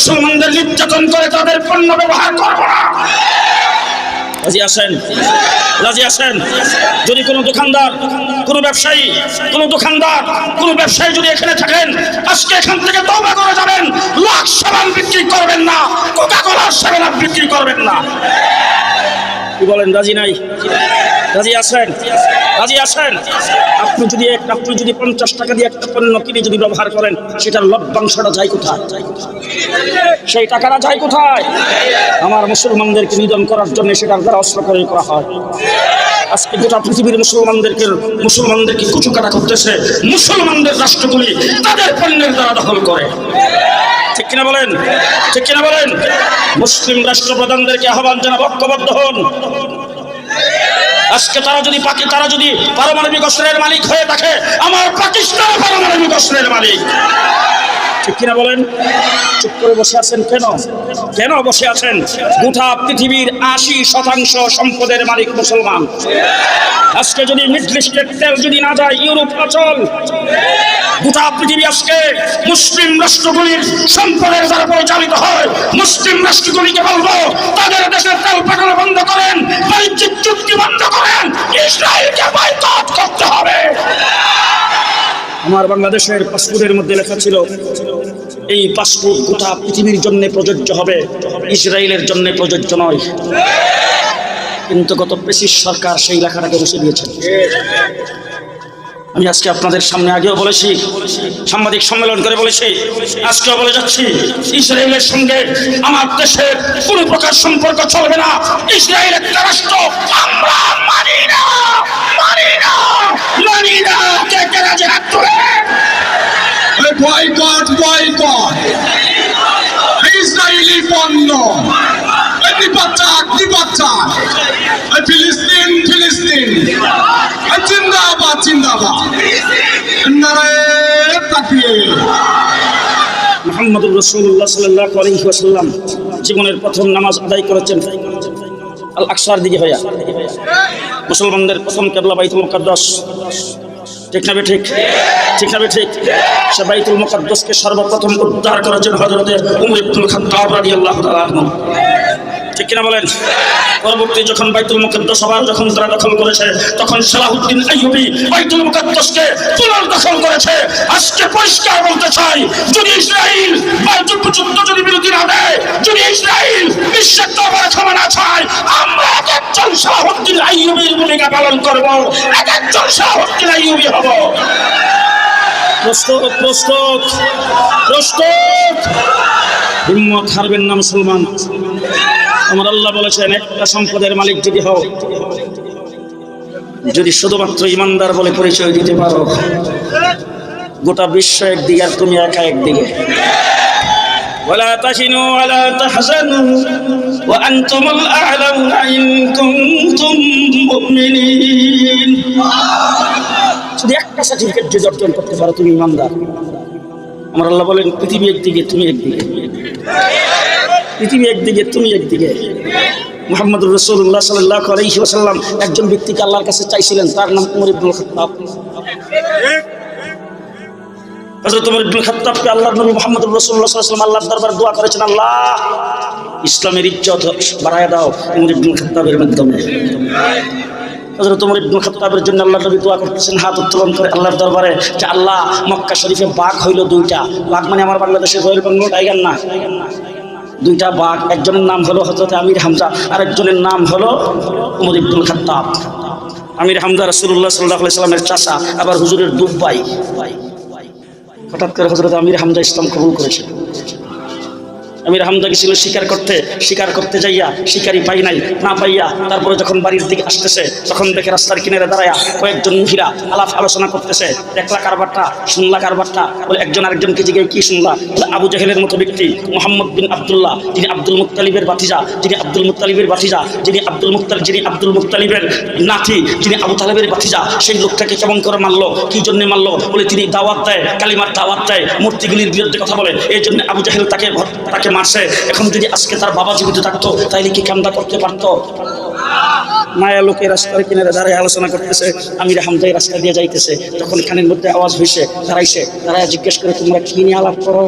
মুসলমানদের নির্যাতন করে তাদের পণ্য ব্যবহার করব না। রাজি আছেন? রাজি আছেন? যদি কোনো দোকানদার, কোনো ব্যবসায়ী, কোনো ব্যবসায়ী যদি এখানে থাকেন, আজকে এখান থেকে তওবা করে যাবেন। লাখ সাবান বিক্রি করবেন না, কোকা-কোলার 7 আপ বিক্রি করবেন না। কি বলেন? রাজি নাই? রাজি আছেন? রাজি আছেন? আপনি যদি 50 টাকা দিয়ে একটা পণ্য কিনে যদি ব্যবহার করেন, সেটার লভ্যাংশটা যায় কোথায়? সেই টাকাটা যায় কোথায়? আমার মুসলমানদেরকে নিধন করার জন্য সেটার দ্বারা অস্ত্র প্রয়োগ করা হয়। আজকে গোটা পৃথিবীর মুসলমানদেরকে কুচুকাটা করতেছে মুসলমানদের রাষ্ট্রগুলি তাদের পণ্যের দ্বারা দখল করে। ঠিক কিনা বলেন? ঠিক কিনা বলেন? মুসলিম রাষ্ট্রপ্রধানদেরকে আহ্বান জানাবো, ঐক্যবদ্ধ হন। আজকে তারা যদি পারমাণবিক অস্ত্রের মালিক হয়ে থাকে, আমার পাকিস্তান পারমাণবিক অস্ত্রের মালিক। ঠিক কিনা বলেন? চুপ করে বসে আছেন কেন? কেন বসে আছেন? গোটা পৃথিবীর 80% সম্পদের মালিক মুসলমান। আজকে যদি মিডল ইস্টের তেল যদি না যায়, ইউরোপ অচল। গোটা পৃথিবী আজকে মুসলিম রাষ্ট্রগুলির সম্পদের দ্বারা পরিচালিত হয়। মুসলিম রাষ্ট্রগুলিকে বলবো, তাদের দেশের তেল পাঠানো বন্ধ করেন, বাণিজ্যিক চুক্তি বন্ধ করেন, ইসরায়েলকে বয়কট করতে হবে। আমার বাংলাদেশের পাসপোর্টের মধ্যে লেখা ছিল, এই পাসপোর্ট গোটা পৃথিবীর জন্য প্রযোজ্য হবে, ইসরায়েলের জন্য প্রযোজ্য নয়। কিন্তু গত ফ্যাসিস্ট সরকার সেই লেখাটাকে মুছে দিয়েছে। আমি আজকে আপনাদের সামনে আগেও বলেছি, সাংবাদিক সম্মেলন করে বলেছি, আজকেও বলে যাচ্ছি, ইসরায়েলের সঙ্গে আমার দেশের কোনো প্রকার সম্পর্ক চলবে না। ইসরায়েল একটা রাষ্ট্র, আমরা মানি না, মানি না, মানি না। কে কে রাজি হাত তোলে? বয়কট, বয়কট ইসরায়েলি পণ্য, নিপাচাক, নিপাচাক, ফিলিস্তিন, ফিলিস্তিন, জিন্দাবাদ, জিন্দাবাদ, নারায়ে তাকবীর। মুহাম্মদুর রাসূলুল্লাহ সাল্লাল্লাহু আলাইহি ওয়াসাল্লাম জীবনের প্রথম নামাজ আদায় করেছেন আল আকসার দিকে হইয়া। মুসলমানদের প্রথম কিবলা বাইতুল মুকাদ্দাস। ঠিক না ঠিক? ঠিক না ঠিক? সে বাইতুল মুকাদ্দাসকে সর্বপ্রথম উদ্ধার করেছেন হযরতে উমর ইবনুল খাত্তাব রাদিয়াল্লাহু তাআলা আনহু। ঠিক কিনা বলেন? পরবর্তী যখন বাইতুল মুকাদ্দাস আবার যখন তারা দখল করেছে, তখন সালাহুদ্দিন আইয়ুবী বাইতুল মুকাদ্দাসকে পুনর্দখল করেছে। আজকে পরিষ্কার বলতে চাই, যদি ইসরায়েল বাইতুল যুদ্ধ যদি বিরতি না দেয়, যদি ইসরায়েল বিশ্বের দরবারে ক্ষমা না চায়, আমরা একজন সালাহুদ্দিন আইয়ুবীর ভূমিকা পালন করব, একজন সালাহুদ্দিন আইয়ুবী হব। প্রস্তুত, প্রস্তুত, প্রস্তুত। হিম্মত হারবেন না মুসলমান। আমার আল্লাহ বলেছেন, একটা সম্পদের মালিক যদি হও, যদি শুধুমাত্র ইমানদার বলে পরিচয় দিতে পারো, গোটা বিশ্ব একদিকে আর তুমি একা একদিকে। ওয়ালা তাহিনু ওয়ালা তাহজানু ওয়া আনতুমুল আ'লাউনা ইন কুনতুম মুমিনিন। যদি একটা সার্টিফিকেট যদি অর্জন করতে পারো, তুমি ইমানদার। আমার আল্লাহ বলেন, পৃথিবী একদিকে, তুমি একদিকে। পৃথিবী একদিকে, তুমি একদিকে। মুহাম্মদুর রাসূলুল্লাহ সাল্লাল্লাহু আলাইহি ওয়াসাল্লাম একজন ব্যক্তিকে আল্লাহর কাছে চাইছিলেন, তার নাম উমর ইবনুল খাত্তাব। হযরত উমর ইবনুল খাত্তাবকে আল্লাহর নবী মুহাম্মদুর রাসূলুল্লাহ সাল্লাল্লাহু আলাইহি ওয়াসাল্লাম আল্লাহর দরবারে দোয়া করেছেন, আল্লাহ ইসলামের ইজ্জত বাড়ায় দাও উমর ইবনুল খাত্তাবের মাধ্যমে। হযরত উমর ইবনুল খাত্তাবের জন্য আল্লাহর নবী দোয়া করতেছেন হাত উত্তোলন করে আল্লাহর দরবারে, যে আল্লাহ মক্কা শরীফে বাঘ হইল 2টা। বাঘ মানে আমার বাংলাদেশের রয়েল বেঙ্গল টাইগার না, 2টা বাঘ। একজনের নাম হলো হযরত আমির হামজা, আর একজনের নাম হলো উমর ইবনুল খাত্তাব। আমির হামজা রাসূলুল্লাহ সাল্লাল্লাহু আলাইহি ওয়াসাল্লামের চাচা, আবার হুজুরের দুধ ভাই। হঠাৎ করে হযরত আমির হামজা ইসলাম কবুল করেছে। আমির হামজা গেছিল শিকার করতে যাইয়া শিকারি পাই নাই, না পাইয়া তারপরে যখন বাড়ির দিকে আসতেছে, তখন দেখে রাস্তার কিনারে দাঁড়ায়া কয়েকজন মহিলা আলাপ আলোচনা করতেছে। দেখলা কারবারটা, শুনলা কারবারটা। বলে একজন আরেকজনকে জিজ্ঞেস, কি শুনলা? আবু জাহেলের মতো ব্যক্তি মুহাম্মদ বিন আব্দুল্লাহ, যিনি আব্দুল মুত্তালিবের ভাতিজা, যিনি আব্দুল মুত্তালিবের নাতি, যিনি আবু তালেবের ভাতিজা, সেই লোকটাকে কেমন করে মারলো, কি জন্য মারলো? বলে তিনি দাওয়াত দেয়, কালিমার দাওয়াত দেয়, মূর্তিগুলির বিরুদ্ধে কথা বলে, এই জন্য আবু জাহেল তাকে মারছে। এখন যদি আজকে তার বাবা জীবিত থাকতো, তাইলে কি কামটা করতে পারতো? মায়া লোকে রাস্তার কিনারে দাঁড়ায় আলোচনা করতেছে। আমির হামজা রাস্তা দিয়ে যাইতেছে, তখন কানের মধ্যে আওয়াজ হয়েছে, দাঁড়ায় জিজ্ঞেস করে, তোমরা কি নিয়ে আলাপ করো?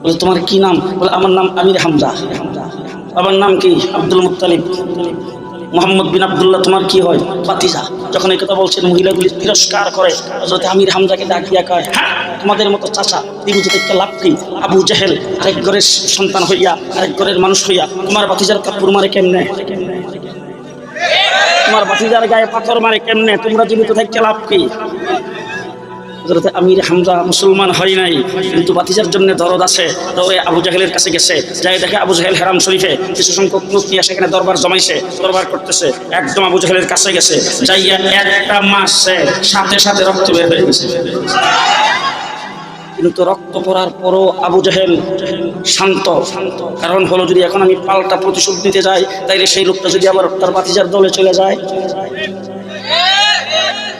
বলে তোমার কি নাম? বলে আমার নাম আমির হামজা। আমার নাম কি? Abdul Muttalib. মোহাম্মদ বিন আব্দুল্লাহ তোমার কি হয়? ভাতিজা। যখন এই কথা বলছেন মহিলাগুলি তিরস্কার করে। হযরত আমির হামজাকে ডাক দিয়া কয়, হ্যাঁ তোমাদের মতো চাচা দিবুতে থেকে লাভ কি? আবু জাহেল আরেক ঘরের সন্তান হইয়া, আরেক ঘরের মানুষ হইয়া তোমার ভাতিজার কাপড় মারে কেমনে? তোমার ভাতিজার গায়ে পাথর মারে কেমনে? তোমরা জীবিত থেকে লাভ কি? হযরত আমির হামজা মুসলমান হয় নাই, কিন্তু ভাতিজার জন্য দরদ আছে। দৌড়ে আবু জাহেলের কাছে গেছে, যাই দেখে আবু জাহেল হেরাম শরীফে কিছু সংখ্যক লোক নিয়ে সেখানে দরবার জমাইছে, দরবার করতেছে। একদম আবু জাহেলের কাছে গেছে, যাইয়া একটা মাসে সাথে সাথে রক্ত বের হয়ে গেছে। কিন্তু রক্ত পড়ার পরও আবু জাহেল শান্ত। কারণ হলো, যদি এখন আমি পাল্টা প্রতিশোধ নিতে যাই, তাইলে সেই লোকটা যদি আবার তার ভাতিজার দলে চলে যায়,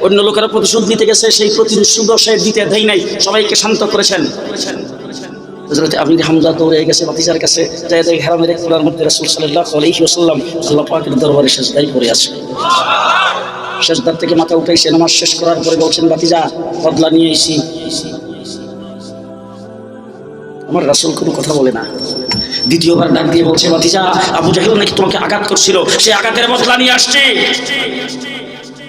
অন্য লোকেরা প্রতিশোধ নিতে গেছে, সেই প্রতিশোধ সে দিতে দেয় নাই, সবাইকে শান্ত করেছেন। হযরত আমির হামজা দৌড়ে গেছে ভাতিজার কাছে, যাই দেখে হেরামের এক কোণার মধ্যে রাসূল সাল্লাল্লাহু আলাইহি ওয়াসাল্লাম আল্লাহ পাকের দরবারে সিজদায় পড়ে আছে। সিজদার থেকে মাথা উঠাইছে, নামাজ শেষ করার পরে বলছেন, ভাতিজা বদলা নিয়ে এসেছি। আমার রাসূল কোনো কথা বলে না। দ্বিতীয়বার ডাক দিয়ে বলছে, ভাতিজা আবু জাহেল নাকি তোমাকে আঘাত করছিল, সেই আঘাতের বদলা নিয়ে আসছে।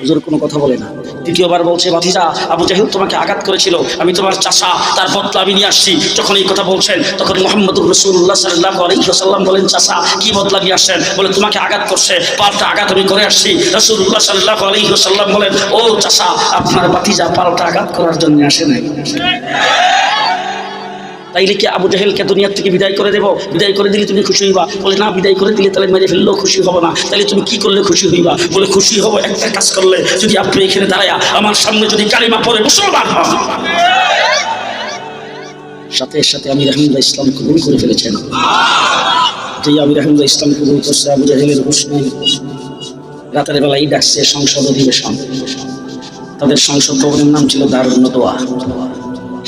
হুজুর কোনো কথা বলে না। তৃতীয়বার বলছে, ভাতিজা আবু জাহেল তোমাকে আঘাত করেছিল, আমি তোমার চাচা, তার বদলা আমি নিয়ে আসছি। যখন এই কথা বলছেন, তখন মুহাম্মদুর রাসূলুল্লাহ সাল্লাল্লাহু আলাইহি ওয়াসাল্লাম বলেন, চাচা কি বদলা নিয়ে আসছেন? বলে, তোমাকে আঘাত করছে, পাল্টা আঘাত আমি করে আসছি। রাসূলুল্লাহ সাল্লাল্লাহু আলাইহি ওয়াসাল্লাম বলেন, ও চাচা, আপনার ভাতিজা পাল্টা আঘাত করার জন্য আসে নাই। তাইলে কি আবু জাহেলকে দুনিয়ার থেকে বিদায় করে দেবো? বিদায় করে দিলে তুমি খুশি হইবা? বলে, না, বিদায় করে দিলে তাহলে মেরে ফেললেও খুশি হবো না। তাহলে তুমি কি করলে খুশি হইবা? বলে, খুশি হবো একটা কাজ করলে, যদি আপনি এখানে দাঁড়ায়া আমার সামনে যদি কালিমা পড়ে মুসলমান হন। সাথে সাথে আমির হামজা ইসলাম কবুল করে ফেলেছেন। যে আমির হামজা ইসলাম কবুল করছে, আবু জাহেলের হুঁশ নেই। রাতের বেলায় ডাকছে সংসদ অধিবেশন। তাদের সংসদ ভবনের নাম ছিল দারুন নদওয়া।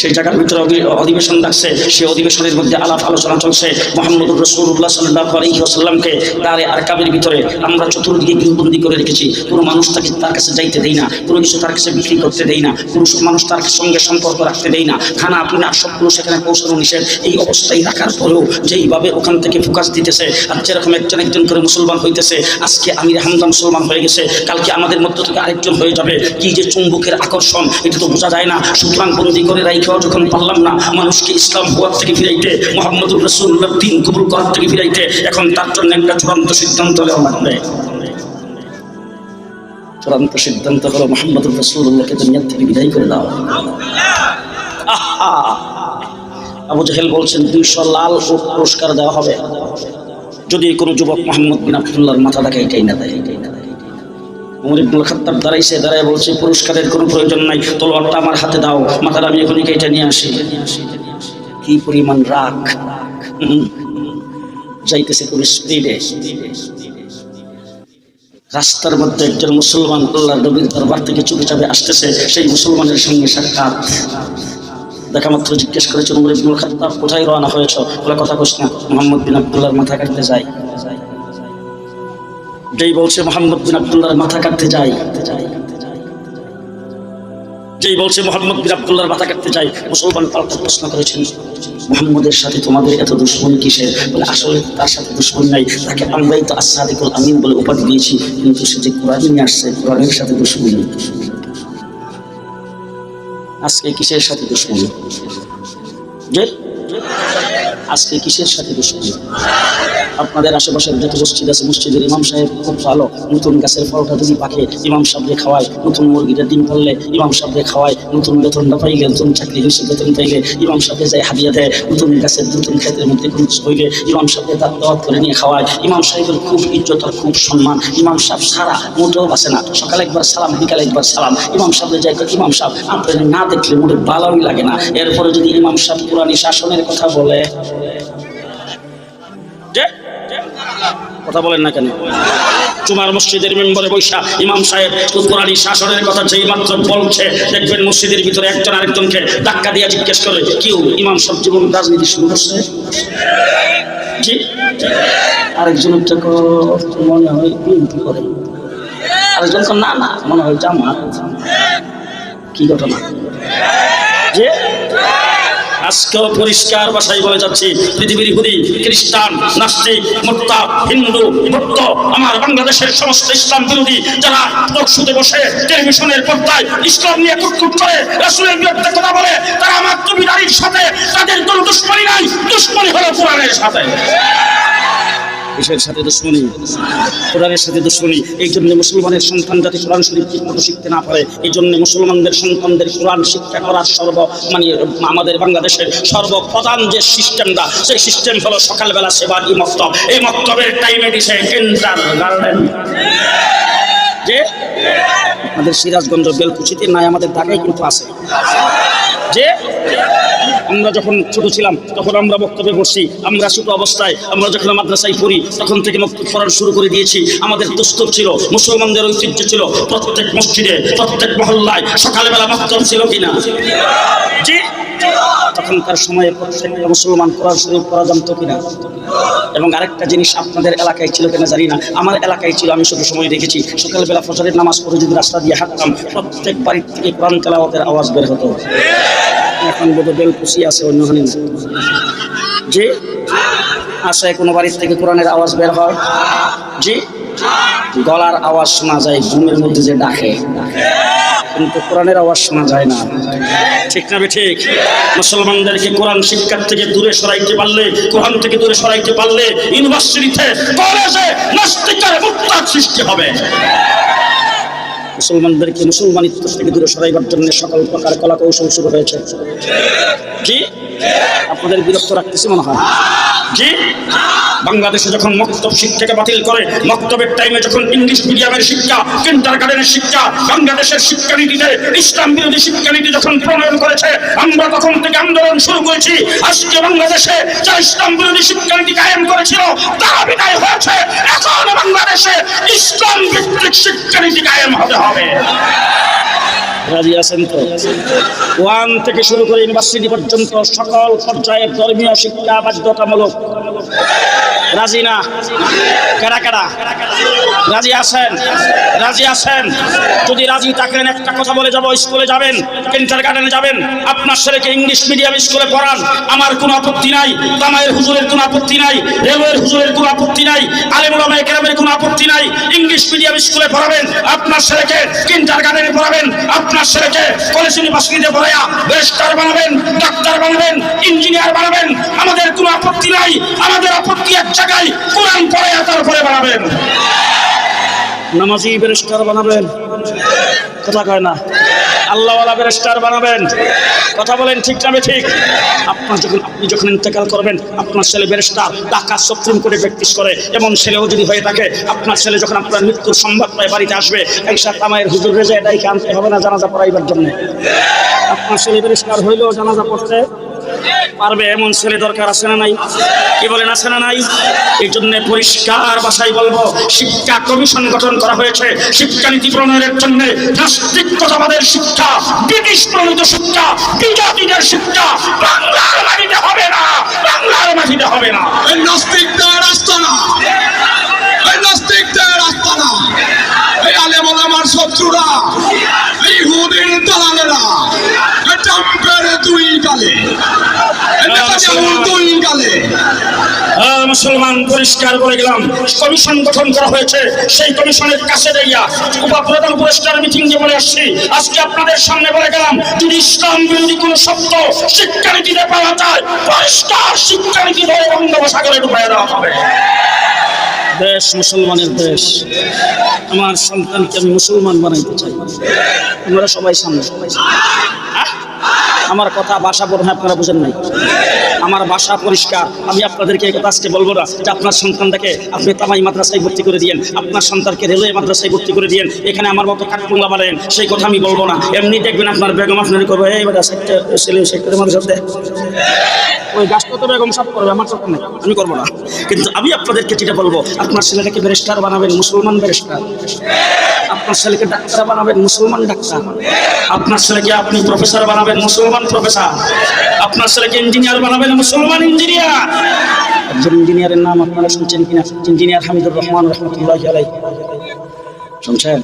সেই জায়গার ভিতরে অধিবেশন ডাকছে। সেই অধিবেশনের মধ্যে আলাপ আলোচনা চলছে। মুহাম্মদুর রাসূলুল্লাহ সাল্লাল্লাহু আলাইহি ওয়াসাল্লামকে দারে আরকামের ভিতরে আমরা চতুর্দিকে গৃহবন্দী করে রেখেছি। কোনো মানুষ তাকে তার কাছে যাইতে দেই না, কোনো কিছু তার কাছে বিক্রি করতে দেই না, কোনো মানুষ তার সঙ্গে সম্পর্ক রাখতে দেই না, খানা পিনা সবগুলো সেখানে পৌঁছানো নিষেধ। এই অবস্থায় রাখার পরেও যেইভাবে ওখান থেকে ফোকাস দিতেছে, আর যেরকম একজন একজন করে মুসলমান হইতেছে, আজকে আমির হামজা মুসলমান হয়ে গেছে, কালকে আমাদের মধ্য থেকে আরেকজন হয়ে যাবে। কি যে চুম্বকের আকর্ষণ, এটা তো বোঝা যায় না। সুতরাং বন্দী করে রাইখেও যখন পারলাম না মানুষকে ইসলাম হওয়ার থেকে ফিরাইতে, মুহাম্মদুর রাসূলুল্লাহ দ্বীন কবুল করার থেকে ফিরাইতে, এখন তার জন্য একটা চূড়ান্ত সিদ্ধান্ত নেওয়া লাগবে। চূড়ান্ত সিদ্ধান্ত হলো মুহাম্মদুর রাসূলুল্লাহকে দুনিয়া থেকে বিদায় করে দাও। আবু জাহেল বলছেন, 200 লাল উট পুরস্কার দেওয়া হবে যদি কোনো যুবক মুহাম্মদ বিন আব্দুল্লাহর মাথা দেখায় এটাই না দেয়। ওমর ইবনুল খাত্তাব দাঁড়ায় বলছে, পুরস্কারের কোনো প্রয়োজন নাই, তলোয়ারটা আমার হাতে দাও, মাথাটা আমি এখনই কেটে নিয়ে আসি। কি পরিমাণ রাগ! যাইতেছে কোন স্পিডে। রাস্তার মধ্যে একজন মুসলমান আল্লাহর নবীর দরবার থেকে চুপচাপে আসতেছে। সেই মুসলমানের সঙ্গে সাক্ষাৎ দেখা মাত্র জিজ্ঞেস করেছেন, ওমর ইবনুল খাত্তাব কোথায় রওনা হয়েছ? বলে, কথা কইস না, মুহাম্মদ বিন আব্দুল্লাহর মাথা কাটতে যাই। যেই বলছে মুহাম্মদ বিন আব্দুল্লাহর মাথা কাটতে যাই, যেই বলছে মুহাম্মদ বিন আব্দুল্লাহর মাথা কাটতে যাই, মুসলমান পাল্টা প্রশ্ন করেছেন, মুহাম্মদের সাথে তোমাদের এত দুশমনি কিসের? বলে, আসলে তার সাথে দুশমনি নাই, তাকে আমরাই তো আস-সাদিকুল আমিন বলে উপাধি দিয়েছি, কিন্তু সে যে কোরআন নিয়ে আসছে, কোরআনের সাথে দুশমনি। আজকে কিসের সাথে দুশমনি? যে আজকে কিসের সাথে দুশমনি? আপনাদের আশেপাশের যত মসজিদ আছে, মসজিদের ইমাম সাহেব খুব ভালো, নতুন গাছের ফলটা যদি পাকে ইমাম সাহেবকে খাওয়ায়, নতুন মুরগিটা ডিম পারলে ইমাম সাহেবকে খাওয়ায়, নতুন বেতনটা পাইলে, নতুন চাকরি হয়েছে বেতন পাইলে ইমাম সাহেবকে যায় হাদিয়া দেয়, নতুন গাছের নতুন ক্ষেতের মধ্যে কোনো হইলে ইমাম সাহেবকে তার দাওয়াত করে নিয়ে খাওয়ায়। ইমাম সাহেবের খুব ইজ্জত আর খুব সম্মান। ইমাম সাহেব সারা মোটেও বাসে না, সকালে একবার সালাম, বিকালে একবার সালাম। ইমাম সাহেবের যায়, ইমাম সাহেব আপনার না দেখলে মোটে ভালোই লাগে না। এরপরে যদি ইমাম সাহেব কোরআনী শাসনের কথা বলে, কথা বলেন না কেন? জুমার মসজিদের মেম্বারে বৈশা ইমাম সাহেব কোরআনী শাসনের কথা যেই মাত্র বলছে, দেখবেন মসজিদের ভিতরে একজন আরেকজনকে ধাক্কা দিয়ে জিজ্ঞেস করে, কি ইমাম সাহেব জীবন রাজনীতি শুরু করছে? জি, আরেকজনের মনে হয় বিএনপি করে, আরেকজন তো না না মনে হয় জামাত। কি ঘটনা? যে আজকেও পরিষ্কার ভাষায় বলে যাচ্ছি, পৃথিবীর ইহুদি, খ্রিস্টান, নাস্তিক, মুরতাদ, হিন্দু, বৌদ্ধ, আমার বাংলাদেশের সমস্ত ইসলাম বিরোধী যারা টকশোতে বসে টেলিভিশনের পর্দায় ইসলাম নিয়ে কুটকুট করে, রাসূলের বিরুদ্ধে কথা বলে, তারা আমার টুপিদারির সাথে তাদের কোনো দুশ্মনী নাই, দুশ্মনী হলো কোরআনের সাথে। কিসের সাথে দুশ্মনী? কোরআনের সাথে দুশ্মনী। এই জন্য মুসলমানের সন্তান যাতে কোরআন শরীফ ঠিকমতো শিখতে না পারে, এই জন্য মুসলমানদের সন্তানদের কোরআন শিক্ষা করার আমাদের বাংলাদেশের সর্বপ্রধান যে সিস্টেমটা, সেই সিস্টেম হলো সকালবেলা সেবাটি মক্তব। এই মক্তবের টাইমে দিছে কিন্ডারগার্টেন। যে আমাদের সিরাজগঞ্জ বেলকুচিতে নাই, আমাদের ঢাকায় কিন্তু আছে। যে আমরা যখন ছোট ছিলাম তখন আমরা বক্তব্যে বসছি, আমরা ছোট অবস্থায় আমরা যখন মাদ্রাসায় পড়ি তখন থেকে বক্তব্য পড়ানো শুরু করে দিয়েছি। আমাদের দস্তুর ছিল, মুসলমানদের ঐতিহ্য ছিল, প্রত্যেক মসজিদে প্রত্যেক মহল্লায় সকালবেলা বক্তব্য ছিল কিনা? জি, তখনকার সময়ে প্রত্যেকটা মুসলমান কোরআন শরীফ পড়া জানতো কিনা? এবং আরেকটা জিনিস আপনাদের এলাকায় ছিল কিনা জানি না, আমার এলাকায় ছিল। আমি শুধু সময় দেখেছি সকালবেলা ফজরের নামাজ পড়ে যদি রাস্তা দিয়ে হাঁটতাম, প্রত্যেক বাড়ির থেকে কোরআন তেলাওয়াতের আওয়াজ বের হতো। এখন বোধ বেলকুচি আছে, অন্য হানি জি আছে, কোনো বাড়ির থেকে কোরআনের আওয়াজ বের হয়? জি, গলার আওয়াজ শোনা যায় ঘুমের মধ্যে যে ডাকে, কিন্তু কোরআনের আওয়াজ শোনা যায় না। ঠিক না ঠিক? মুসলমানদেরকে কোরআন শিক্ষার থেকে দূরে সরাইতে পারলে, কোরআন থেকে দূরে সরাইতে পারলে ইউনিভার্সিটিতে, কলেজে নাস্তিকের মুক্তার সৃষ্টি হবে। মুসলমানদেরকে মুসলমানিত্ব থেকে দূরে সরাইবার জন্য সকল প্রকার কলা কৌশল শুরু হয়েছে। জি, আপনাদের বিরক্ত রাখতেছি মনে হয়। জি, বাংলাদেশে যখন মক্তব শিক্ষাকে বাতিল করে, মক্তবের টাইমে যখন ইংলিশ মিডিয়ামের শিক্ষা, কিন্ডারগার্টেনের শিক্ষা, বাংলাদেশের শিক্ষানীতিতে ইসলাম বিরোধী শিক্ষানীতি যখন প্রণয়ন করেছে, আমরা তখন থেকে আন্দোলন শুরু করেছি। আজকে বাংলাদেশে যারা ইসলাম বিরোধী শিক্ষানীতি কায়েম করেছিল তারা বিদায় হয়েছে, এখন বাংলাদেশে ইসলাম ভিত্তিক শিক্ষানীতি কায়েম হতে হবে। রাজি আছেন তো? 1 থেকে শুরু করে ইউনিভার্সিটি পর্যন্ত সকল পর্যায়ের ধর্মীয় শিক্ষা বাধ্যতামূলক। রাজি না? কারা কারা রাজি আছেন? রাজি আছেন? যদি রাজি থাকেন একটা কথা বলে যাব, স্কুলে যাবেন, কিন্ডারগার্টেনে যাবেন, আপনার ছেলেকে ইংলিশ মিডিয়াম স্কুলে পড়ান, আমার কোনো আপত্তি নাই। জামাইয়ের হুজুরের কোনো আপত্তি নাই, রেলওয়ের হুজুরের কোনো আপত্তি নাই, আলেম ওলামায়ে কেরামের কোনো আপত্তি নাই। ইংলিশ মিডিয়াম স্কুলে পড়াবেন, আপনার ছেলেকে কিন্ডারগার্টেনে পড়াবেন, আপনার ছেলেকে কলেজ ইউনিভার্সিটিতে পড়ায়া ব্যারিস্টার বানাবেন, ডাক্তার বানাবেন, ইঞ্জিনিয়ার বানাবেন, আমাদের কোনো আপত্তি নাই। আমাদের আপত্তি এক জায়গায়, কোরআন পড়ায়া তারপরে বানাবেন। নামাজি ব্যারিস্টার বানাবেন, কথা কয় না। আল্লাহওয়ালা ব্যারিস্টার বানাবেন, কথা বলেন ঠিক না ঠিক? আপনি যখন ইন্তেকাল করবেন, আপনার ছেলে ব্যারিস্টার, ঢাকা সুপ্রিম কোর্টে প্র্যাকটিস করে, এমন ছেলেও যদি হয়ে থাকে, আপনার ছেলে যখন আপনার মৃত্যুর সংবাদ পায় বাড়িতে আসবে, একসাথ জামাইয়ের হুজুর রেজা এটাই আনতে হবে না জানাজা পড়াইবার জন্য? আপনার ছেলে ব্যারিস্টার হইলেও জানাজা পড়তে পারবে, এমন ছেলে দরকার আছে না নাই? কি বলেন, আছে না নাই? এই জন্য পরিষ্কার ভাষায় বলবো, শিক্ষা কমিশন গঠন করা হয়েছে শিক্ষানীতি প্রণয়নের জন্য। নাস্তিকতাবাদের শিক্ষা, ব্রিটিশ প্রণীত শিক্ষা, বিজাতিদের শিক্ষা বাংলার মাটিতে হবে না, বাংলার মাটিতে হবে না। এই নাস্তিকদের আস্তানা, এই নাস্তিকদের আস্তানা, এই আলেম ওলামার শত্রুরা, এই ইহুদির দালালেরা, এই ট্রাম্পের দুই গালে, এই নেতানিয়াহুর দুই গালে। মুসলমান পরিষ্কার বলে গেলাম, কমিশন গঠন করা হয়েছে। সেই কমিশনের কাছে দেইয়া উপপ্রধান উপদেষ্টার মিটিং যে বলে আসছি, আজকে আপনাদের সামনে বলে গেলাম, যদি ইসলাম বিরোধী কোন শব্দ শিক্ষানীতিতে পাওয়া যায়, পরিষ্কার শিক্ষানীতি ধরে বঙ্গোপসাগরে ঢুকাই দেওয়া হবে। দেশ মুসলমানের দেশ, আমার সন্তানকে আমি মুসলমান বানাইতে চাই। আপনারা সবাই সামনে, আমার কথা ভাষা বোধ হয় আপনারা বুঝেন নাই। আমার ভাষা পরিষ্কার। আমি আপনাদেরকে এই কথা আজকে বলবো না যে আপনার সন্তানটাকে আপনি তামাই মাদ্রাসায় ভর্তি করে দিয়েন, আপনার সন্তানকে রেলওয়ে মাদ্রাসায় ভর্তি করে দিয়েন, এখানে আমার মতো কাঠমোংলা বানালেন, সেই কথা আমি বলবো না। এমনি দেখবেন আপনার বেগম আপনার করবো, এই বেটা ছেলে সেক্টরে মাদ্রাসাতে ওই গাছটা তো বেগম সব করবে, আমার চোখ নেই, আমি করবো না। কিন্তু আমি আপনাদেরকে যেটা বলবো, আপনার ছেলেটাকে ব্যারিস্টার বানাবেন, মুসলমান ব্যারিস্টার। আপনার ছেলেকে ডাক্তার বানাবেন, মুসলমান ডাক্তার। আপনার ছেলেকে আপনি প্রফেসর বানাবেন, মুসলমান প্রফেসর। আপনার ছেলেকে ইঞ্জিনিয়ার বানাবেন, মুসলমান ইঞ্জিনিয়ার। একজন ইঞ্জিনিয়ারের নাম আপনারা শুনছেন কিনা? ইঞ্জিনিয়ার হামিদুর রহমান রহমতুল্লাহি আলাইহি, শুনছেন?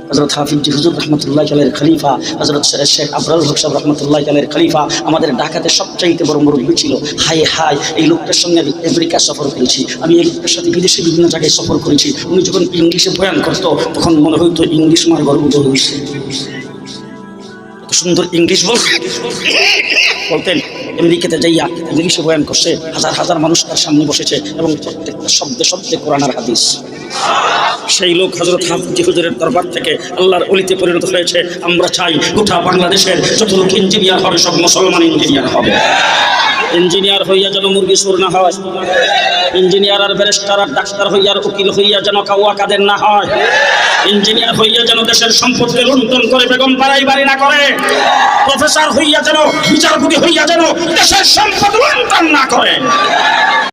হযরত হাফিজ হুজুর রহমতুল্লাহ আলাইহির খলিফা হযরত শেখ আবরার হক সাহেব রহমতুল্লাহ আলাইহির খলিফা আমাদের ঢাকাতে সবচাইতে বড় মুরব্বী ছিল। হাই হাই, এই লোকটার সঙ্গে আমি আমেরিকা সফর করেছি, আমি এই লোকটার সাথে বিদেশে বিভিন্ন জায়গায় সফর করেছি। উনি যখন ইংলিশে বয়ান করতো তখন মনে হইতো ইংলিশ মার গর্ব হয়েছে, সুন্দর ইংলিশ বলতেন। আমেরিকাতে যাইয়া ইংলিশে বয়ান করছে, হাজার হাজার মানুষ তার সামনে বসেছে এবং প্রত্যেকটা শব্দে শব্দে কোরআন আর হাদিস। সেই লোক হযরত হাফিজ হুজুরের দরবার থেকে আল্লাহর ওলিতে পরিণত হয়েছে। আমরা চাই গোটা বাংলাদেশের যত লোক ইঞ্জিনিয়ার হবে সব মুসলমান ইঞ্জিনিয়ার হবে। ইঞ্জিনিয়ার হইয়া যেন মুরগি সুর না হয়, ইঞ্জিনিয়ার আর ব্যারিস্টার আর ডাক্তার হইয়া আর উকিল হইয়া যেন কাউয়া কাদের না হয়, ইঞ্জিনিয়ার হইয়া যেন দেশের সম্পদকে লুণ্ঠন করে বেগম পাড়াই বাড়ি না করে, প্রফেসর হইয়া যেন বিচারপতি হইয়া যেন দেশের সম্পদ লুণ্ঠন না করে।